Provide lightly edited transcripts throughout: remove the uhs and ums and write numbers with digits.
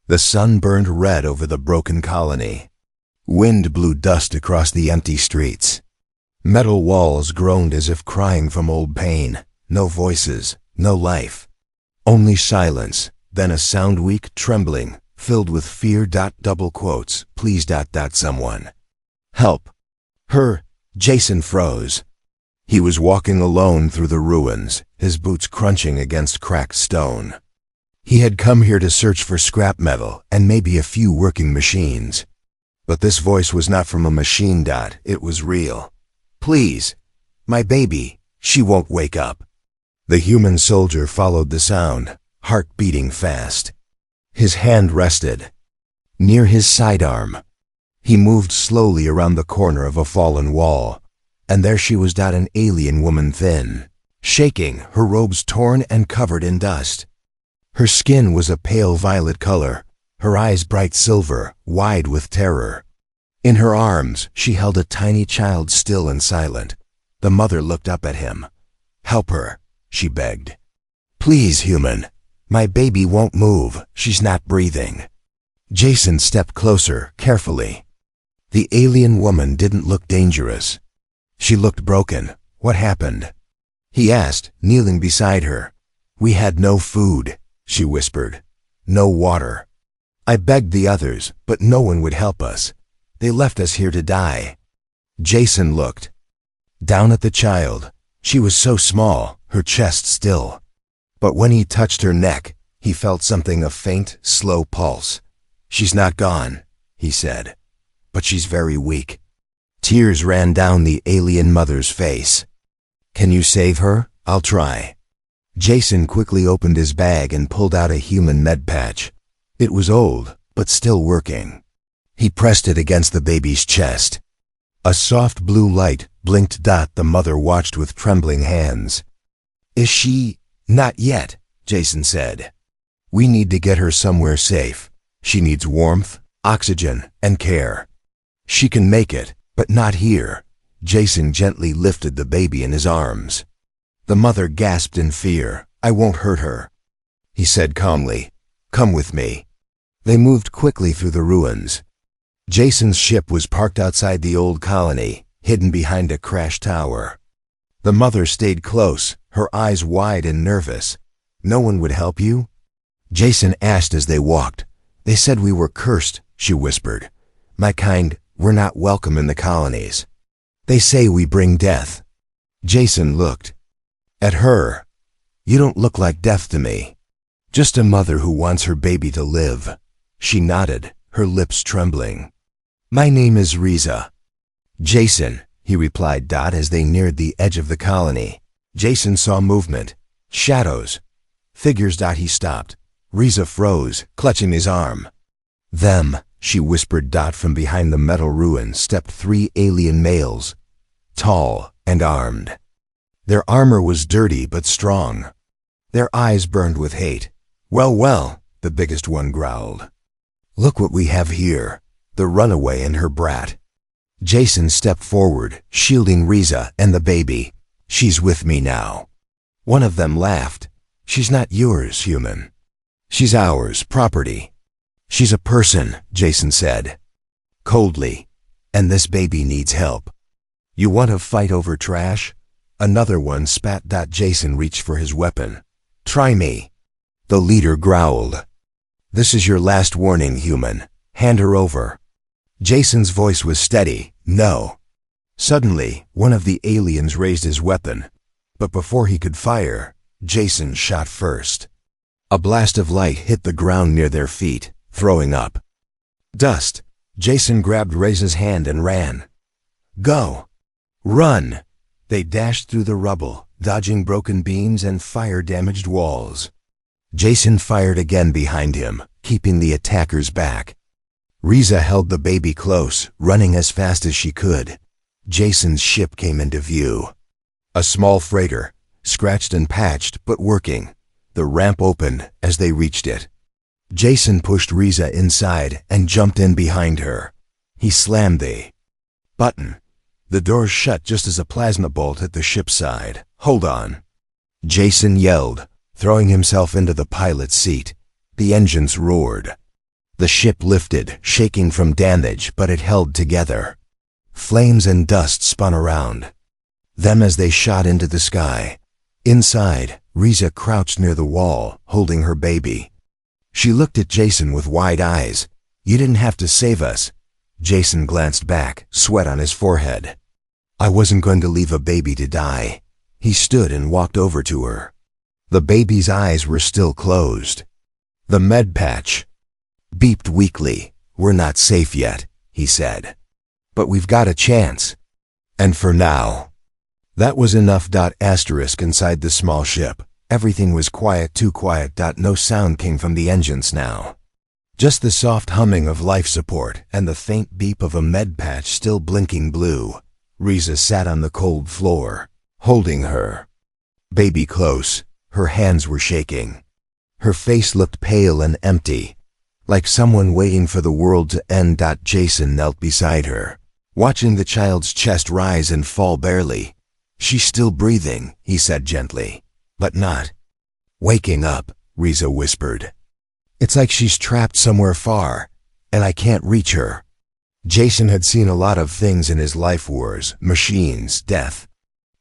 The sun burned red over the broken colony. Wind blew dust across the empty streets. Metal walls groaned as if crying from old pain. No voices, no life. Only silence, then a sound weak trembling, filled with fear. Double quotes, please. Someone. Help. Her. Jason froze. He was walking alone through the ruins, his boots crunching against cracked stone. He had come here to search for scrap metal and maybe a few working machines. But this voice was not from a machine. It was real. Please. My baby. She won't wake up. The human soldier followed the sound, heart beating fast. His hand rested near his sidearm. He moved slowly around the corner of a fallen wall, and there she was. An alien woman, thin, shaking, her robes torn and covered in dust. Her skin was a pale violet color, her eyes bright silver, wide with terror. In her arms, she held a tiny child, still and silent. The mother looked up at him. Help her, she begged. Please, human. My baby won't move. She's not breathing. Jason stepped closer, carefully. The alien woman didn't look dangerous. She looked broken. What happened? He asked, kneeling beside her. We had no food, she whispered. No water. I begged the others, but no one would help us. They left us here to die. Jason looked down at the child. She was so small, her chest still. But when he touched her neck, he felt something, a faint, slow pulse. She's not gone, he said, but she's very weak. Tears ran down the alien mother's face. Can you save her? I'll try. Jason quickly opened his bag and pulled out a human med patch. It was old, but still working. He pressed it against the baby's chest. A soft blue light blinked. The mother watched with trembling hands. Is she? Not yet, Jason said. We need to get her somewhere safe. She needs warmth, oxygen, and care. She can make it, but not here. Jason gently lifted the baby in his arms. The mother gasped in fear. I won't hurt her, he said calmly. Come with me. They moved quickly through the ruins. Jason's ship was parked outside the old colony, hidden behind a crashed tower. The mother stayed close, her eyes wide and nervous. No one would help you? Jason asked as they walked. They said we were cursed, she whispered. My kind, we're not welcome in the colonies. They say we bring death. Jason looked at her. You don't look like death to me. Just a mother who wants her baby to live. She nodded, her lips trembling. My name is Riza. Jason, he replied. As they neared the edge of the colony, Jason saw movement, shadows, figures. He stopped. Riza froze, clutching his arm. Them, she whispered. From behind the metal ruin stepped 3 alien males, tall and armed. Their armor was dirty but strong. Their eyes burned with hate. Well, the biggest one growled. Look what we have here. The runaway and her brat. Jason stepped forward, shielding Riza and the baby. She's with me now. One of them laughed. She's not yours, human. She's ours, property. She's a person, Jason said coldly, and this baby needs help. You want to fight over trash? Another one spat. Jason reached for his weapon. Try me. The leader growled. This is your last warning, human. Hand her over. Jason's voice was steady. No. Suddenly, one of the aliens raised his weapon, but before he could fire, Jason shot first. A blast of light hit the ground near their feet, throwing up dust. Jason grabbed Riza's hand and ran. Go! Run! They dashed through the rubble, dodging broken beams and fire-damaged walls. Jason fired again behind him, keeping the attackers back. Riza held the baby close, running as fast as she could. Jason's ship came into view. A small freighter, scratched and patched, but working. The ramp opened as they reached it. Jason pushed Riza inside and jumped in behind her. He slammed the button. The doors shut just as a plasma bolt hit the ship's side. Hold on. Jason yelled, throwing himself into the pilot's seat. The engines roared. The ship lifted, shaking from damage, but it held together. Flames and dust spun around them as they shot into the sky. Inside, Riza crouched near the wall, holding her baby. She looked at Jason with wide eyes. "You didn't have to save us." Jason glanced back, sweat on his forehead. "I wasn't going to leave a baby to die." He stood and walked over to her. The baby's eyes were still closed. The med patch beeped weakly. "We're not safe yet," he said. "But we've got a chance. And for now." That was enough. Inside the small ship, everything was quiet, too quiet. No sound came from the engines now. Just the soft humming of life support and the faint beep of a med patch still blinking blue. Riza sat on the cold floor, holding her baby close. Her hands were shaking. Her face looked pale and empty, like someone waiting for the world to end. Jason knelt beside her, watching the child's chest rise and fall barely. "She's still breathing," he said gently. "But not waking up," Riza whispered. "It's like she's trapped somewhere far, and I can't reach her." Jason had seen a lot of things in his life: wars, machines, death.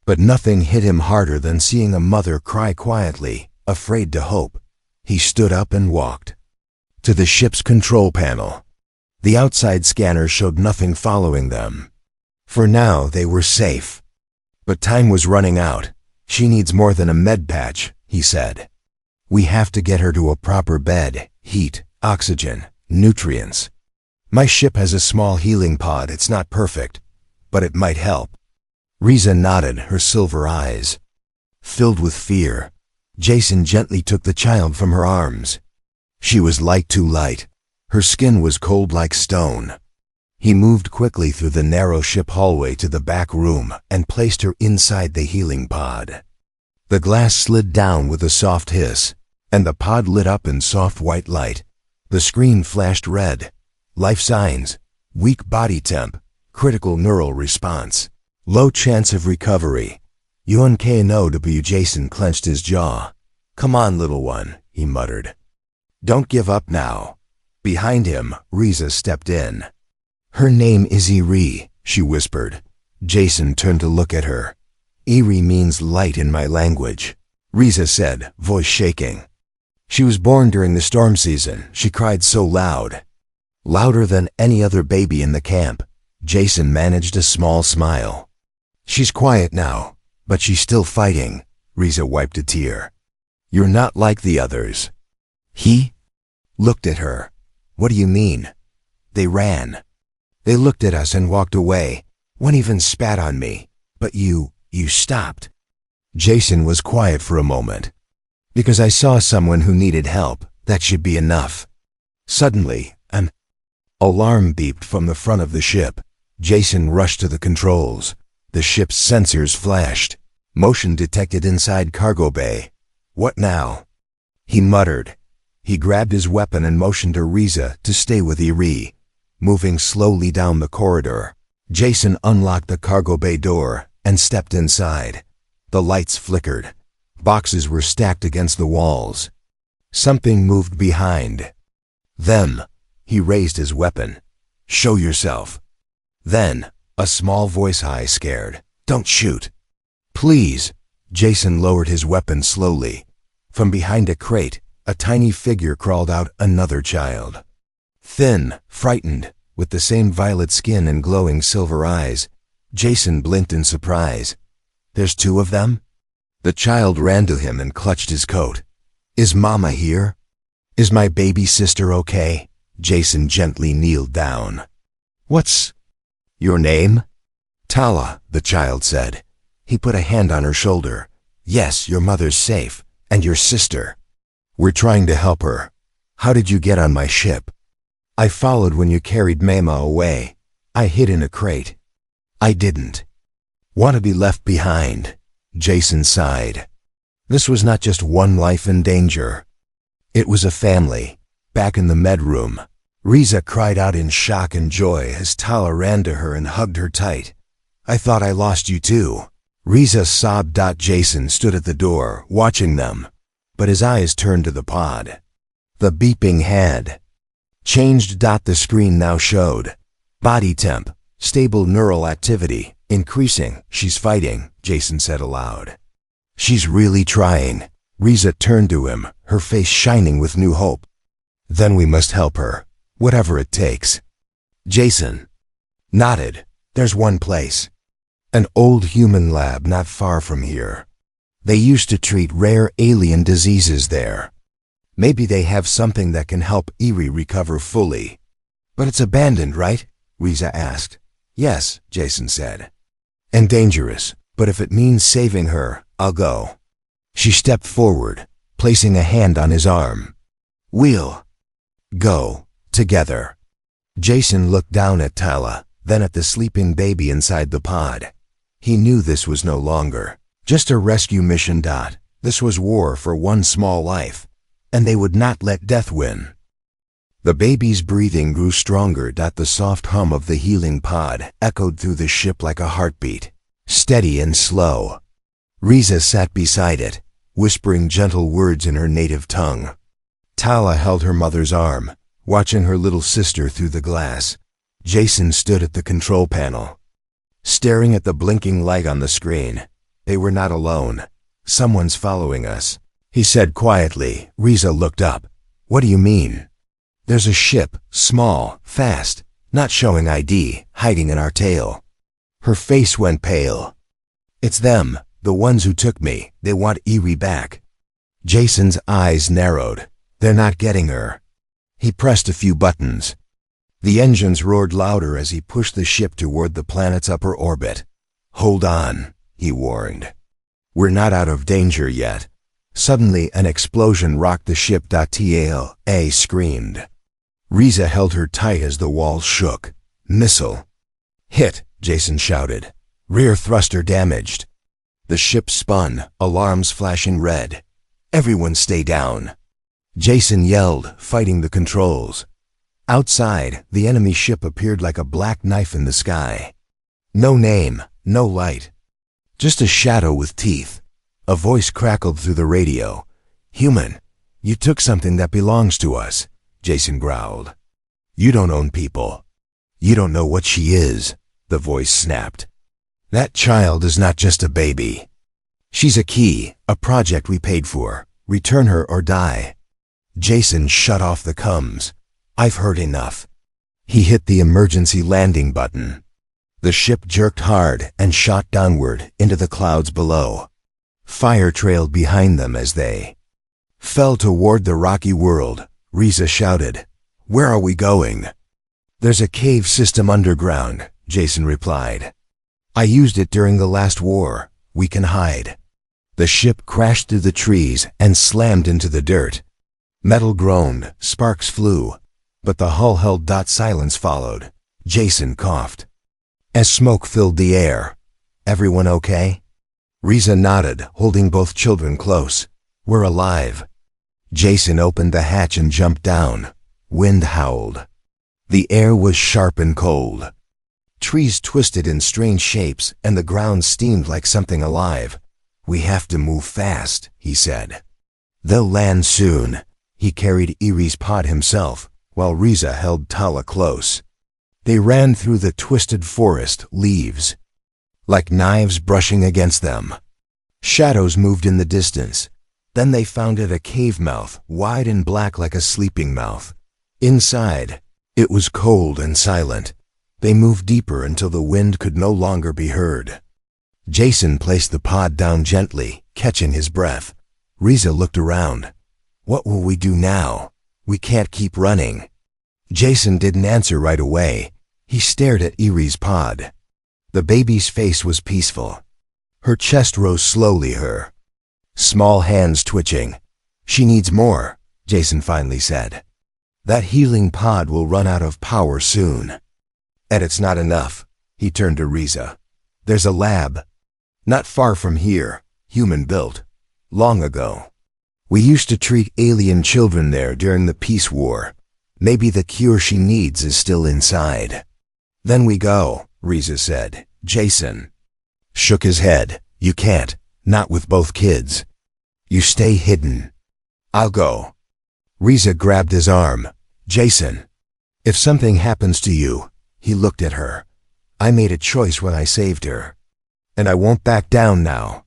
But nothing hit him harder than seeing a mother cry quietly, afraid to hope. He stood up and walked to the ship's control panel. The outside scanner showed nothing following them. For now, they were safe. But time was running out. "She needs more than a med patch," he said. "We have to get her to a proper bed, heat, oxygen, nutrients. My ship has a small healing pod. It's not perfect, but it might help." Riza nodded, her silver eyes filled with fear. Jason gently took the child from her arms. She was too light. Her skin was cold like stone. He moved quickly through the narrow ship hallway to the back room and placed her inside the healing pod. The glass slid down with a soft hiss, and the pod lit up in soft white light. The screen flashed red. Life signs: weak body temp, critical neural response, low chance of recovery. UNKNOW. Jason clenched his jaw. "Come on, little one," he muttered. "Don't give up now." Behind him, Riza stepped in. "Her name is Iri," she whispered. Jason turned to look at her. "Iri means light in my language," Riza said, voice shaking. "She was born during the storm season. She cried so loud. Louder than any other baby in the camp." Jason managed a small smile. "She's quiet now, but she's still fighting." Riza wiped a tear. "You're not like the others." He looked at her. "What do you mean?" "They ran. They looked at us and walked away. One even spat on me. But you stopped." Jason was quiet for a moment. "Because I saw someone who needed help. That should be enough." Suddenly, an alarm beeped from the front of the ship. Jason rushed to the controls. The ship's sensors flashed. Motion detected inside cargo bay. "What now?" he muttered. He grabbed his weapon and motioned to Riza to stay with Iri. Moving slowly down the corridor, Jason unlocked the cargo bay door and stepped inside. The lights flickered. Boxes were stacked against the walls. Something moved behind them. He raised his weapon. "Show yourself." Then, a small voice, high, scared, "Don't shoot." "Please." Jason lowered his weapon slowly. From behind a crate, a tiny figure crawled out, another child. Thin, frightened, with the same violet skin and glowing silver eyes. Jason blinked in surprise. "There's two of them?" The child ran to him and clutched his coat. "Is Mama here? Is my baby sister okay?" Jason gently kneeled down. "What's your name?" "Tala," the child said. He put a hand on her shoulder. "Yes, your mother's safe. And your sister. We're trying to help her. How did you get on my ship?" "I followed when you carried Mama away. I hid in a crate. I didn't want to be left behind." Jason sighed. This was not just one life in danger. It was a family. Back in the med room, Riza cried out in shock and joy as Tala ran to her and hugged her tight. "I thought I lost you too." Riza sobbed. Jason stood at the door, watching them, but his eyes turned to the pod. The beeping had Changed. The screen now showed. Body temp, stable neural activity, increasing. She's fighting, Jason said aloud. She's really trying. Riza turned to him, her face shining with new hope. Then we must help her, whatever it takes. Jason nodded. There's one place. An old human lab not far from here. They used to treat rare alien diseases there. Maybe they have something that can help Eri recover fully. But it's abandoned, right? Riza asked. Yes, Jason said. And dangerous, but if it means saving her, I'll go. She stepped forward, placing a hand on his arm. We'll go together. Jason looked down at Tala, then at the sleeping baby inside the pod. He knew this was no longer just a rescue mission. This was war for one small life, and they would not let death win. The baby's breathing grew stronger. The soft hum of the healing pod echoed through the ship like a heartbeat, steady and slow. Riza sat beside it, whispering gentle words in her native tongue. Tala held her mother's arm, watching her little sister through the glass. Jason stood at the control panel, staring at the blinking light on the screen. They were not alone. Someone's following us, he said quietly. Riza looked up. What do you mean? There's a ship, small, fast, not showing ID, hiding in our tail. Her face went pale. It's them. The ones who took me. They want Eri back. Jason's eyes narrowed. They're not getting her. He pressed a few buttons. The engines roared louder as he pushed the ship toward the planet's upper orbit. Hold on, he warned. We're not out of danger yet. Suddenly, an explosion rocked the ship. Tala screamed. Riza held her tight as the walls shook. Missile. Hit, Jason shouted. Rear thruster damaged. The ship spun, alarms flashing red. Everyone stay down. Jason yelled, fighting the controls. Outside, the enemy ship appeared like a black knife in the sky. No name, no light. Just a shadow with teeth. A voice crackled through the radio. Human, you took something that belongs to us, Jason growled. You don't own people. You don't know what she is, the voice snapped. That child is not just a baby. She's a key, a project we paid for. Return her or die. Jason shut off the comms. I've heard enough. He hit the emergency landing button. The ship jerked hard and shot downward into the clouds below. Fire trailed behind them as they fell toward the rocky world. Riza shouted, Where are we going? There's a cave system underground, Jason replied. I used it during the last war. We can hide. The ship crashed through the trees and slammed into the dirt. Metal groaned, sparks flew, but the hull held. Silence followed. Jason coughed as smoke filled the air. Everyone okay? Riza nodded, holding both children close. We're alive. Jason opened the hatch and jumped down. Wind howled. The air was sharp and cold. Trees twisted in strange shapes, and the ground steamed like something alive. We have to move fast, he said. They'll land soon. He carried Eri's pod himself, while Riza held Tala close. They ran through the twisted forest, leaves like knives brushing against them. Shadows moved in the distance. Then they found a cave mouth, wide and black like a sleeping mouth. Inside, it was cold and silent. They moved deeper until the wind could no longer be heard. Jason placed the pod down gently, catching his breath. Riza looked around. What will we do now? We can't keep running. Jason didn't answer right away. He stared at Eri's pod. The baby's face was peaceful. Her chest rose slowly, her small hands twitching. She needs more, Jason finally said. That healing pod will run out of power soon. And it's not enough. He turned to Riza. There's a lab not far from here, human-built, long ago. We used to treat alien children there during the Peace War. Maybe the cure she needs is still inside. Then we go, Riza said. Jason shook his head. You can't, not with both kids. You stay hidden. I'll go. Riza grabbed his arm. Jason, If something happens to you, he looked at her. I made a choice when I saved her. And I won't back down now.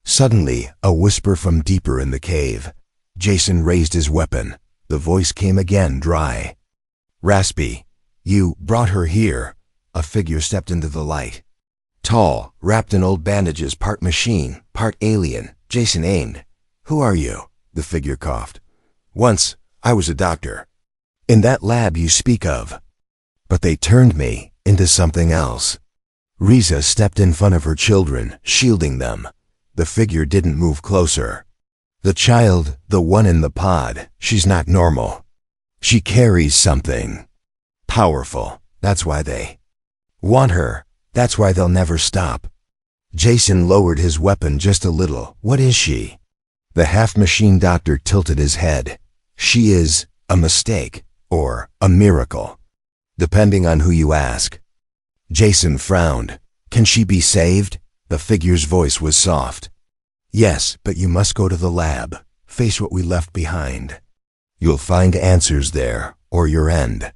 Suddenly, a whisper from deeper in the cave. Jason raised his weapon. The voice came again, dry. Raspy, you brought her here. A figure stepped into the light. Tall, wrapped in old bandages, part machine, part alien. Jason aimed. Who are you? The figure coughed. Once, I was a doctor. In that lab you speak of. But they turned me into something else. Riza stepped in front of her children, shielding them. The figure didn't move closer. The child, the one in the pod, she's not normal. She carries something. Powerful. That's why they want her. That's why they'll never stop. Jason lowered his weapon just a little. What is she? The half-machine doctor tilted his head. She is a mistake or a miracle, depending on who you ask. Jason frowned. Can she be saved? The figure's voice was soft. Yes, but you must go to the lab. Face what we left behind. You'll find answers there, or your end.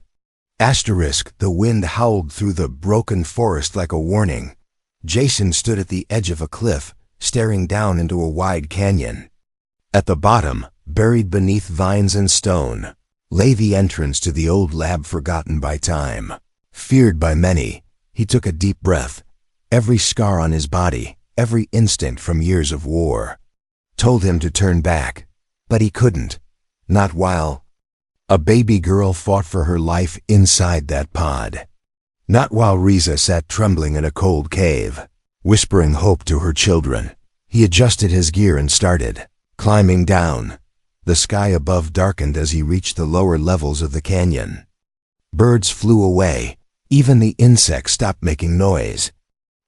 Asterisk, the wind howled through the broken forest like a warning. Jason stood at the edge of a cliff, staring down into a wide canyon. At the bottom, buried beneath vines and stone, lay the entrance to the old lab forgotten by time. Feared by many, he took a deep breath. Every scar on his body, every instinct from years of war, told him to turn back. But he couldn't. Not while a baby girl fought for her life inside that pod. Not while Riza sat trembling in a cold cave, whispering hope to her children. He adjusted his gear and started climbing down. The sky above darkened as he reached the lower levels of the canyon. Birds flew away. Even the insects stopped making noise.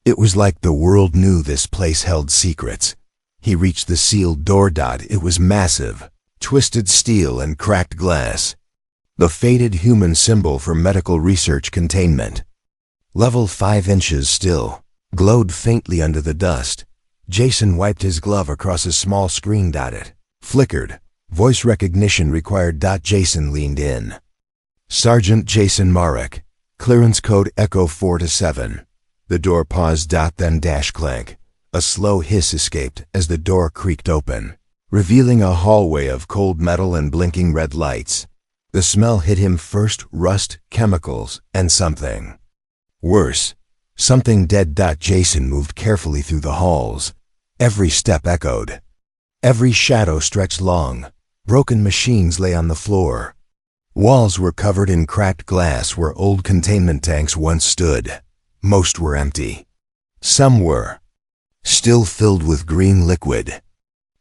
It was like the world knew this place held secrets. He reached the sealed door. It was massive, twisted steel and cracked glass. The faded human symbol for medical research containment. Level 5 inches still, glowed faintly under the dust. Jason wiped his glove across a small screen. It flickered. Voice recognition required. Jason leaned in. Sergeant Jason Marek. Clearance code Echo 4-7. The door paused. Then dash clank. A slow hiss escaped as the door creaked open, revealing a hallway of cold metal and blinking red lights. The smell hit him first: rust, chemicals, and something worse. Something dead. Jason moved carefully through the halls. Every step echoed. Every shadow stretched long. Broken machines lay on the floor. Walls were covered in cracked glass where old containment tanks once stood. Most were empty. Some were still filled with green liquid,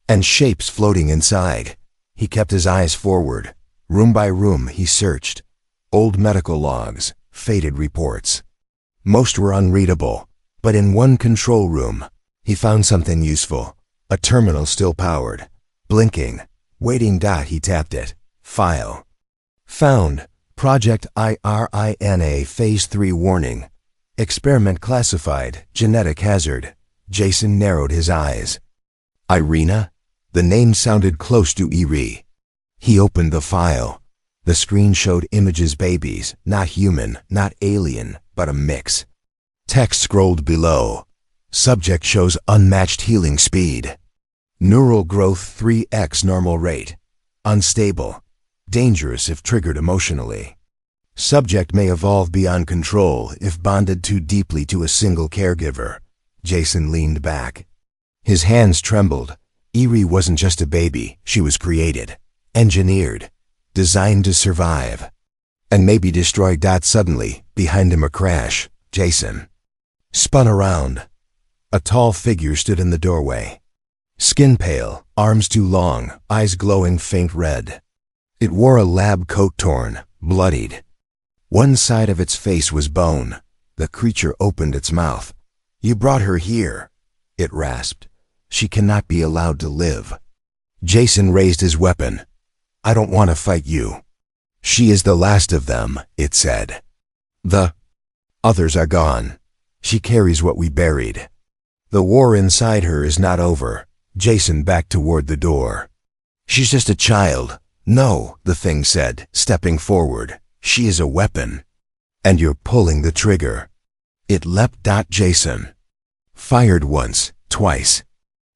and shapes floating inside. He kept his eyes forward. Room by room he searched. Old medical logs, faded reports. Most were unreadable, but in one control room, he found something useful. A terminal still powered, blinking, waiting. He tapped it. File. Found. Project IRINA Phase 3 warning. Experiment classified. Genetic hazard. Jason narrowed his eyes. Irina? The name sounded close to eerie. He opened the file. The screen showed images. Babies, not human, not alien, but a mix. Text scrolled below. Subject shows unmatched healing speed. Neural growth 3x normal rate. Unstable. Dangerous if triggered emotionally. Subject may evolve beyond control if bonded too deeply to a single caregiver. Jason leaned back. His hands trembled. Eerie wasn't just a baby. She was created, engineered, designed to survive, and maybe destroyed. Suddenly, behind him a crash. Jason spun around. A tall figure stood in the doorway. Skin pale, arms too long, eyes glowing faint red. It wore a lab coat, torn, bloodied. One side of its face was bone. The creature opened its mouth. You brought her here, it rasped. She cannot be allowed to live. Jason raised his weapon. I don't want to fight you. She is the last of them, it said. The others are gone. She carries what we buried. The war inside her is not over. Jason backed toward the door. She's just a child. No, the thing said, stepping forward. She is a weapon. And you're pulling the trigger. It leapt. Jason fired once, twice.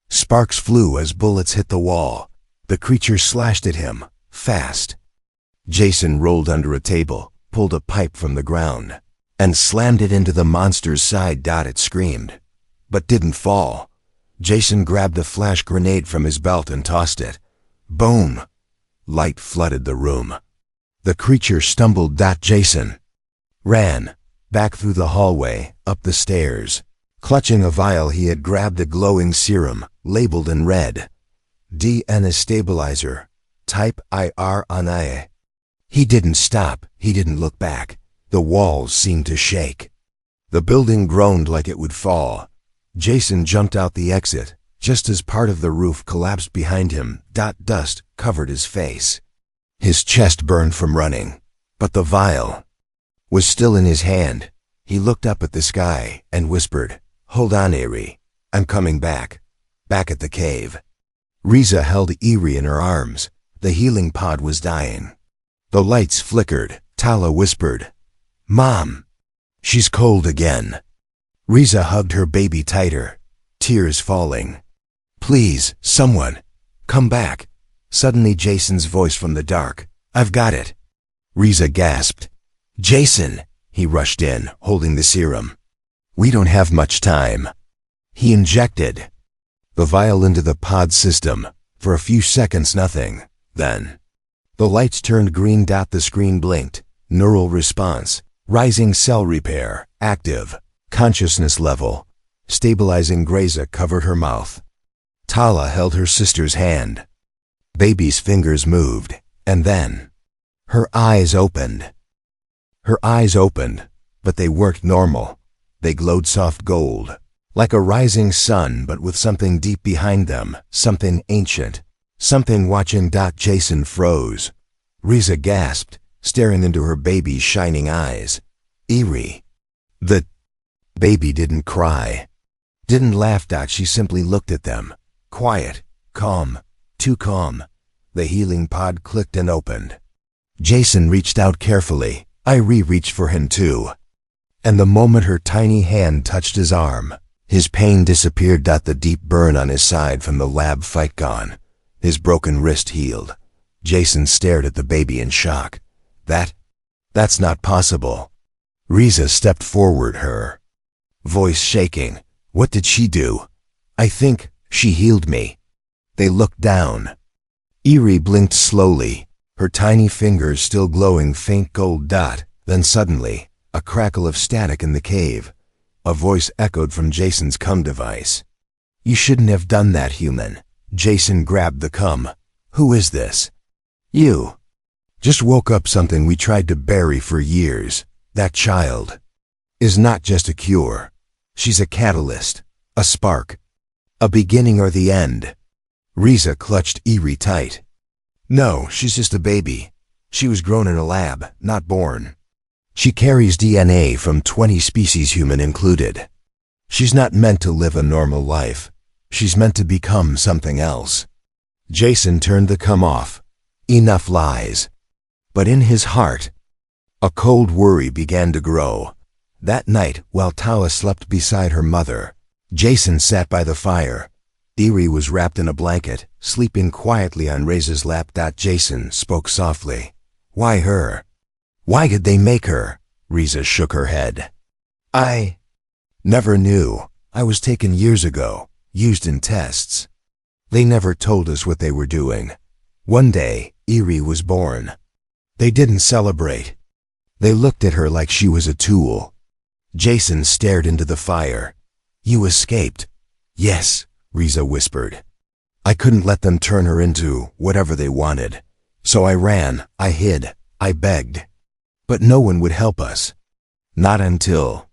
Sparks flew as bullets hit the wall. The creature slashed at him, fast. Jason rolled under a table, pulled a pipe from the ground, and slammed it into the monster's side. It screamed, but didn't fall. Jason grabbed a flash grenade from his belt and tossed it. Boom! Light flooded the room. The creature stumbled. Jason ran, back through the hallway, up the stairs. Clutching a vial he had grabbed a glowing serum, labeled in red. DNA stabilizer. Type IR on I. He didn't stop, he didn't look back. The walls seemed to shake. The building groaned like it would fall. Jason jumped out the exit, just as part of the roof collapsed behind him. Dust covered his face. His chest burned from running, but the vial was still in his hand. He looked up at the sky and whispered, "Hold on, Eerie. I'm coming back. Back at the cave." Riza held Eerie in her arms. The healing pod was dying. The lights flickered. Tala whispered, "Mom, she's cold again." Riza hugged her baby tighter, tears falling. "Please, someone, come back." Suddenly Jason's voice from the dark, "I've got it." Riza gasped. "Jason!" He rushed in, holding the serum. "We don't have much time." He injected the vial into the pod system. For a few seconds nothing. Then the lights turned green. The screen blinked. Neural response. Rising cell repair. Active. Consciousness level. Stabilizing. Graza covered her mouth. Tala held her sister's hand. Baby's fingers moved. And then her eyes opened. Her eyes opened, but they weren't normal. They glowed soft gold, like a rising sun, but with something deep behind them, something ancient, something watching. Jason froze. Riza gasped, staring into her baby's shining eyes. Eerie. The baby didn't cry, didn't laugh. She simply looked at them, quiet, calm, too calm. The healing pod clicked and opened. Jason reached out carefully. Eerie reached for him too. And the moment her tiny hand touched his arm, his pain disappeared. The deep burn on his side from the lab fight gone. His broken wrist healed. Jason stared at the baby in shock. That's not possible." Riza stepped forward, her voice shaking. "What did she do?" "I think she healed me." They looked down. Eerie blinked slowly, her tiny fingers still glowing faint gold. Then suddenly, a crackle of static in the cave. A voice echoed from Jason's cum device. "You shouldn't have done that, human." Jason grabbed the cum. "Who is this?" "You. Just woke up something we tried to bury for years. That child is not just a cure. She's a catalyst, a spark, a beginning or the end." Riza clutched Eerie tight. "No, she's just a baby. She was grown in a lab, not born. She carries DNA from 20 species, human included. She's not meant to live a normal life. She's meant to become something else." Jason turned the cum off. Enough lies. But in his heart, a cold worry began to grow. That night, while Tala slept beside her mother, Jason sat by the fire. Eerie was wrapped in a blanket, sleeping quietly on Riza's lap. Jason spoke softly. "Why her? Why did they make her?" Riza shook her head. "I never knew. I was taken years ago, used in tests. They never told us what they were doing. One day, Eerie was born. They didn't celebrate. They looked at her like she was a tool." Jason stared into the fire. "You escaped?" "Yes," Riza whispered. "I couldn't let them turn her into whatever they wanted. So I ran, I hid, I begged. But no one would help us. Not until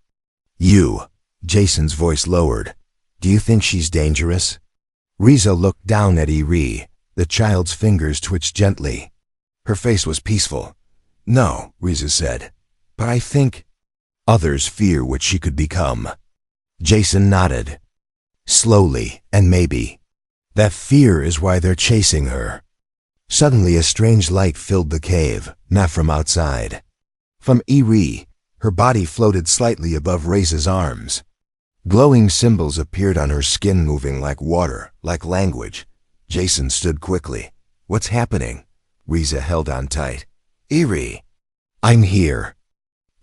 you." Jason's voice lowered. "Do you think she's dangerous?" Riza looked down at Eerie. The child's fingers twitched gently. Her face was peaceful. "No," Riza said. "But I think others fear what she could become." Jason nodded. "Slowly, and maybe that fear is why they're chasing her." Suddenly a strange light filled the cave, not from outside. From Iri, her body floated slightly above Riza's arms. Glowing symbols appeared on her skin, moving like water, like language. Jason stood quickly. "What's happening?" Riza held on tight. "Iri, I'm here."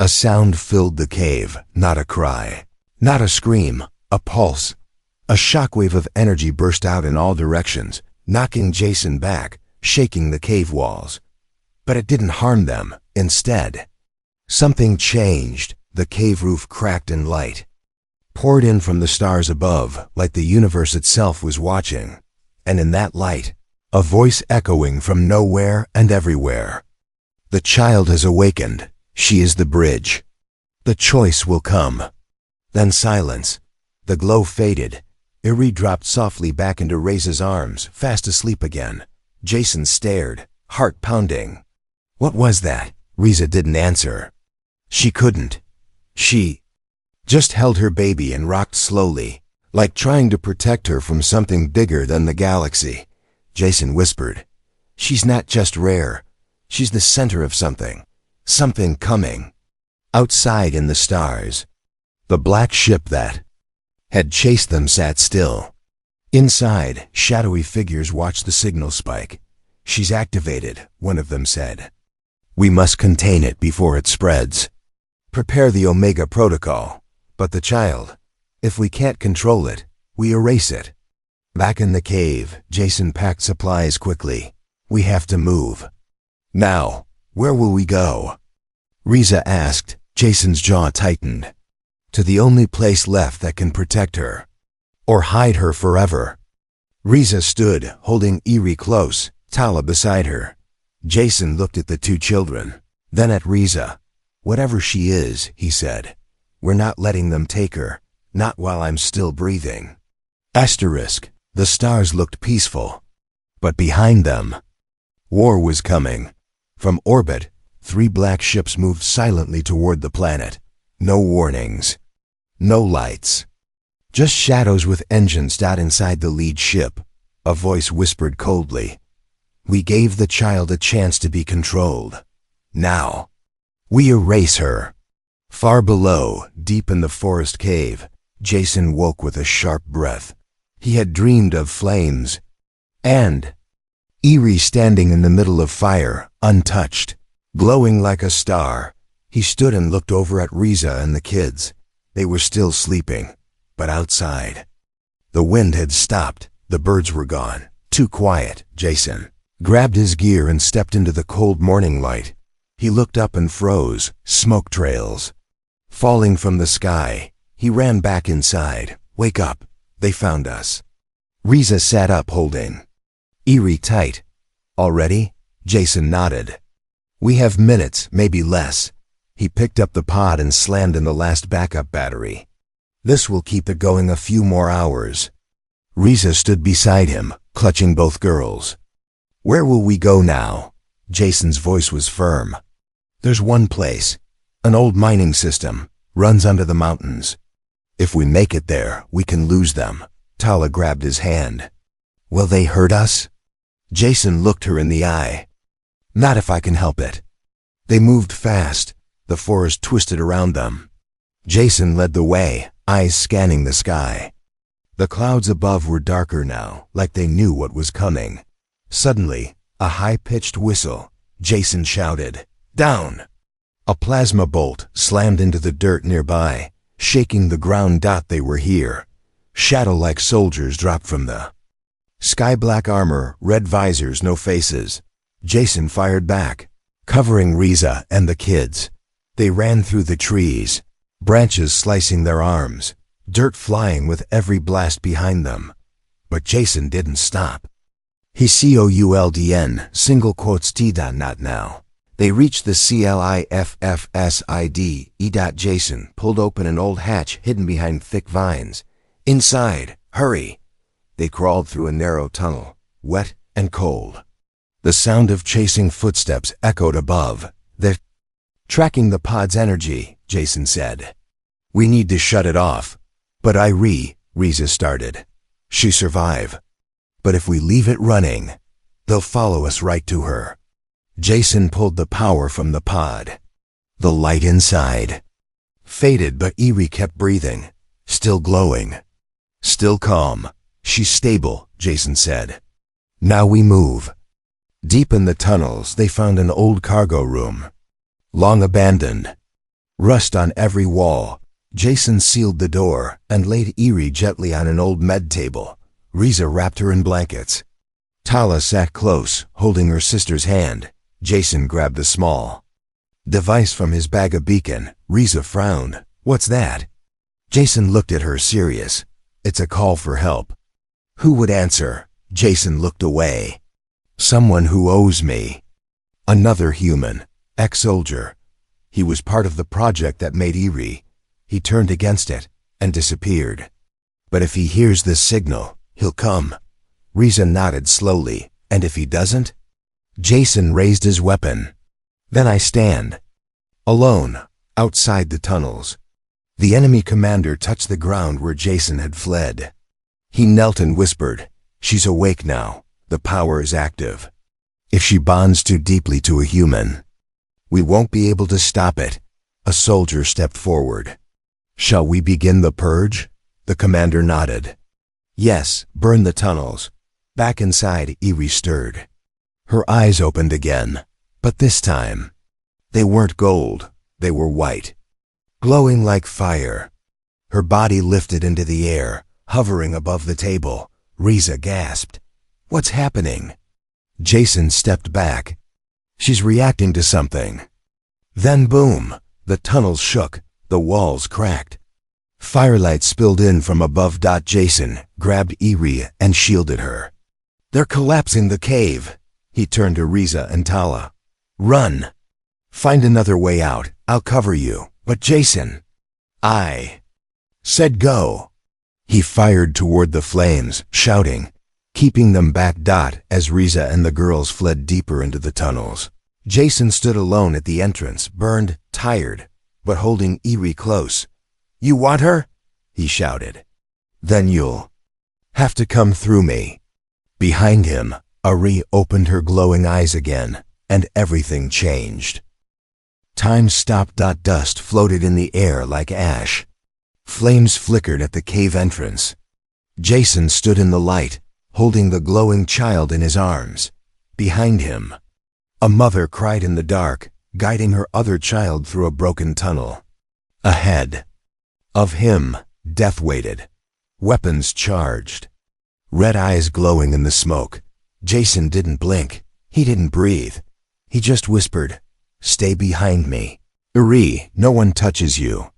A sound filled the cave, not a cry, not a scream, a pulse. A shockwave of energy burst out in all directions, knocking Jason back, shaking the cave walls. But it didn't harm them. Instead, something changed. The cave roof cracked and light poured in from the stars above, like the universe itself was watching. And in that light, a voice echoing from nowhere and everywhere. "The child has awakened. She is the bridge. The choice will come." Then silence. The glow faded. Iri dropped softly back into Riza's arms, fast asleep again. Jason stared, heart pounding. What was that? Riza didn't answer. She couldn't. She just held her baby and rocked slowly, like trying to protect her from something bigger than the galaxy. Jason whispered, "She's not just rare. She's the center of something. Something coming." Outside in the stars, the black ship that had chased them sat still. Inside, shadowy figures watched the signal spike. "She's activated," one of them said. "We must contain it before it spreads. Prepare the Omega Protocol." But the child, if we can't control it, we erase it. Back in the cave, Jason packed supplies quickly. "We have to move. Now, where will we go?" Riza asked. Jason's jaw tightened. "To the only place left that can protect her. Or hide her forever." Riza stood, holding Iri close, Tala beside her. Jason looked at the two children, then at Riza. "Whatever she is," he said, "we're not letting them take her, not while I'm still breathing." Asterisk. The stars looked peaceful. But behind them, war was coming. From orbit, 3 black ships moved silently toward the planet. No warnings. No lights. Just shadows with engines inside the lead ship. A voice whispered coldly, "We gave the child a chance to be controlled. Now, we erase her." Far below, deep in the forest cave, Jason woke with a sharp breath. He had dreamed of flames. And Iri standing in the middle of fire, untouched, glowing like a star. He stood and looked over at Riza and the kids. They were still sleeping, but outside, the wind had stopped. The birds were gone. Too quiet. Jason grabbed his gear and stepped into the cold morning light. He looked up and froze. Smoke trails falling from the sky. He ran back inside. "Wake up. They found us." Riza sat up, holding Iri tight. "Already?" Jason nodded. "We have minutes, maybe less." He picked up the pod and slammed in the last backup battery. "This will keep it going a few more hours." Riza stood beside him, clutching both girls. "Where will we go now?" Jason's voice was firm. "There's one place. An old mining system. Runs under the mountains. If we make it there, we can lose them." Tala grabbed his hand. "Will they hurt us?" Jason looked her in the eye. "Not if I can help it." They moved fast. The forest twisted around them. Jason led the way, eyes scanning the sky. The clouds above were darker now, like they knew what was coming. Suddenly, a high-pitched whistle. Jason shouted, "Down!" A plasma bolt slammed into the dirt nearby, shaking the ground. They were here. Shadow-like soldiers dropped from the sky-black armor, red visors, no faces. Jason fired back, covering Riza and the kids. They ran through the trees, branches slicing their arms, dirt flying with every blast behind them. But Jason didn't stop. He COULDN, single quotes T-. Not now. They reached the CLIFFSID. Jason pulled open an old hatch hidden behind thick vines. "Inside, hurry!" They crawled through a narrow tunnel, wet and cold. The sound of chasing footsteps echoed above. "They're tracking the pod's energy," Jason said. "We need to shut it off." "But Riza started. "She survive. But if we leave it running, they'll follow us right to her." Jason pulled the power from the pod. The light inside faded, but Eri kept breathing, still glowing, still calm. She's stable, Jason said. Now we move. Deep in the tunnels, they found an old cargo room, long abandoned, rust on every wall. Jason sealed the door and laid Eri gently on an old med table. Riza wrapped her in blankets. Tala sat close, holding her sister's hand. Jason grabbed the small device from his bag of beacon. Riza frowned. What's that? Jason looked at her, serious. It's a call for help. Who would answer? Jason looked away. Someone who owes me. Another human, ex-soldier. He was part of the project that made Eri. He turned against it and disappeared. But if he hears this signal, he'll come. Riza nodded slowly. And if he doesn't? Jason raised his weapon. Then I stand. Alone, outside the tunnels. The enemy commander touched the ground where Jason had fled. He knelt and whispered, "She's awake now. The power is active. If she bonds too deeply to a human, we won't be able to stop it." A soldier stepped forward. "Shall we begin the purge?" The commander nodded. "Yes, burn the tunnels." Back inside, Eri stirred. Her eyes opened again, but this time, they weren't gold, they were white, glowing like fire. Her body lifted into the air, hovering above the table. Riza gasped. "What's happening?" Jason stepped back. "She's reacting to something." Then boom, the tunnels shook, the walls cracked. Firelight spilled in from above. Jason grabbed Eri and shielded her. "They're collapsing the cave." He turned to Riza and Tala. "Run. Find another way out. I'll cover you." "But Jason..." "I said go." He fired toward the flames, shouting, keeping them back. As Riza and the girls fled deeper into the tunnels, Jason stood alone at the entrance, burned, tired, but holding Eri close. "You want her?" he shouted. "Then you'll have to come through me." Behind him, Eri opened her glowing eyes again, and everything changed. Time stopped. Dust floated in the air like ash. Flames flickered at the cave entrance. Jason stood in the light, holding the glowing child in his arms. Behind him, a mother cried in the dark, guiding her other child through a broken tunnel. Ahead of him, death waited, weapons charged, red eyes glowing in the smoke. Jason didn't blink. He didn't breathe. He just whispered, "Stay behind me. Eri, no one touches you."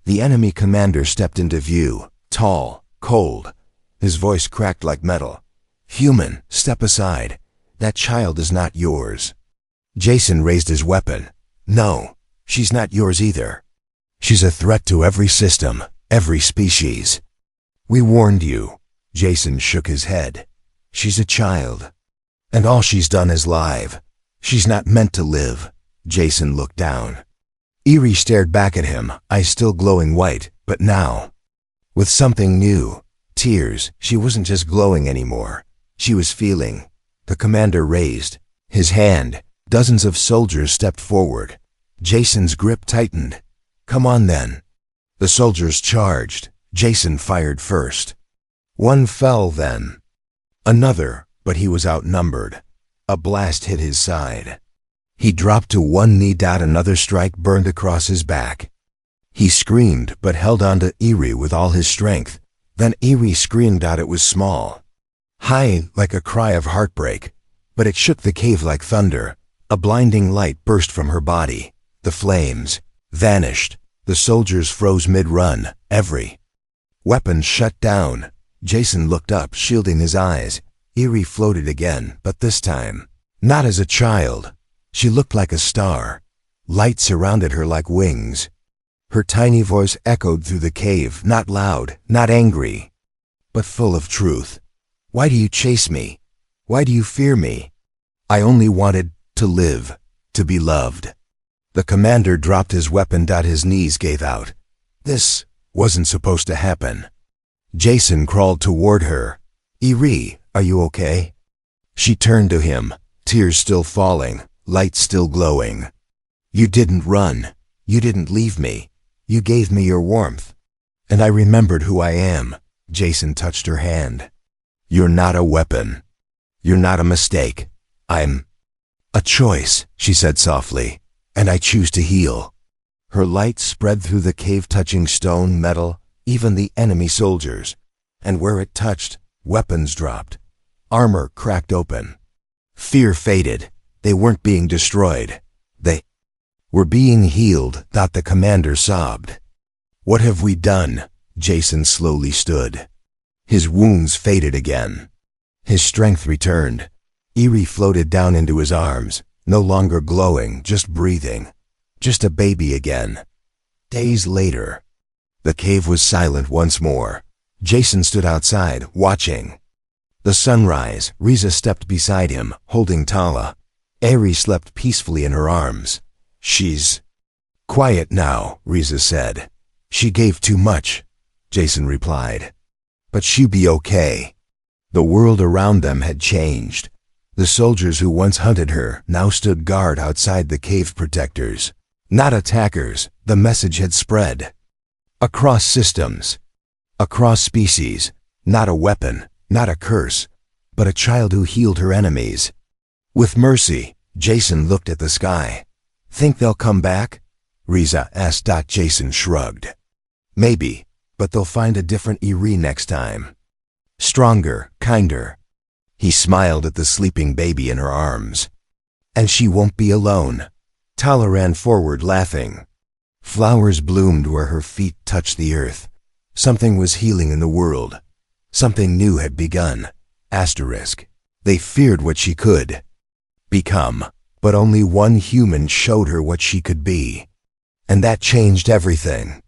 The enemy commander stepped into view, tall, cold. His voice cracked like metal. "Human, step aside. That child is not yours." Jason raised his weapon. "No, she's not yours either. She's a threat to every system, every species." "We warned you." Jason shook his head. "She's a child, and all she's done is live. She's not meant to live." Jason looked down. Eri stared back at him, eyes still glowing white, but now, with something new. Tears. She wasn't just glowing anymore. She was feeling. The commander raised his hand. Dozens of soldiers stepped forward. Jason's grip tightened. "Come on then." The soldiers charged. Jason fired first. One fell, then another, but he was outnumbered. A blast hit his side. He dropped to one knee. Another strike burned across his back. He screamed, but held on to Eri with all his strength. Then Eri screamed. It was small, high, like a cry of heartbreak, but it shook the cave like thunder. A blinding light burst from her body. The flames vanished. The soldiers froze mid-run. Every weapon shut down. Jason looked up, shielding his eyes. Eri floated again, but this time, not as a child. She looked like a star. Light surrounded her like wings. Her tiny voice echoed through the cave, not loud, not angry, but full of truth. "Why do you chase me? Why do you fear me? I only wanted to live, to be loved." The commander dropped his weapon. His knees gave out. This wasn't supposed to happen. Jason crawled toward her. "Eri, are you okay?" She turned to him, tears still falling, light still glowing. "You didn't run. You didn't leave me. You gave me your warmth. And I remembered who I am. Jason touched her hand. You're not a weapon. You're not a mistake. I'm a choice, she said softly, and I choose to heal. Her light spread through the cave, touching stone, metal, even the enemy soldiers. And where it touched, weapons dropped. Armor cracked open. Fear faded. They weren't being destroyed. They were being healed, the commander sobbed. What have we done? Jason slowly stood. His wounds faded again. His strength returned. Eerie floated down into his arms, no longer glowing, just breathing. Just a baby again. Days later, the cave was silent once more. Jason stood outside, watching. The sunrise. Riza stepped beside him, holding Tala. Eri slept peacefully in her arms. She's quiet now, Riza said. She gave too much, Jason replied. But she'll be okay. The world around them had changed. The soldiers who once hunted her now stood guard outside the cave, protectors. Not attackers. The message had spread. Across systems. Across species. Not a weapon, not a curse, but a child who healed her enemies. With mercy, Jason looked at the sky. Think they'll come back? Riza asked. Jason shrugged. Maybe, but they'll find a different Eri next time. Stronger, kinder. He smiled at the sleeping baby in her arms. And she won't be alone. Tala ran forward, laughing. Flowers bloomed where her feet touched the earth. Something was healing in the world. Something new had begun. Asterisk. They feared what she could become, but only one human showed her what she could be. And that changed everything.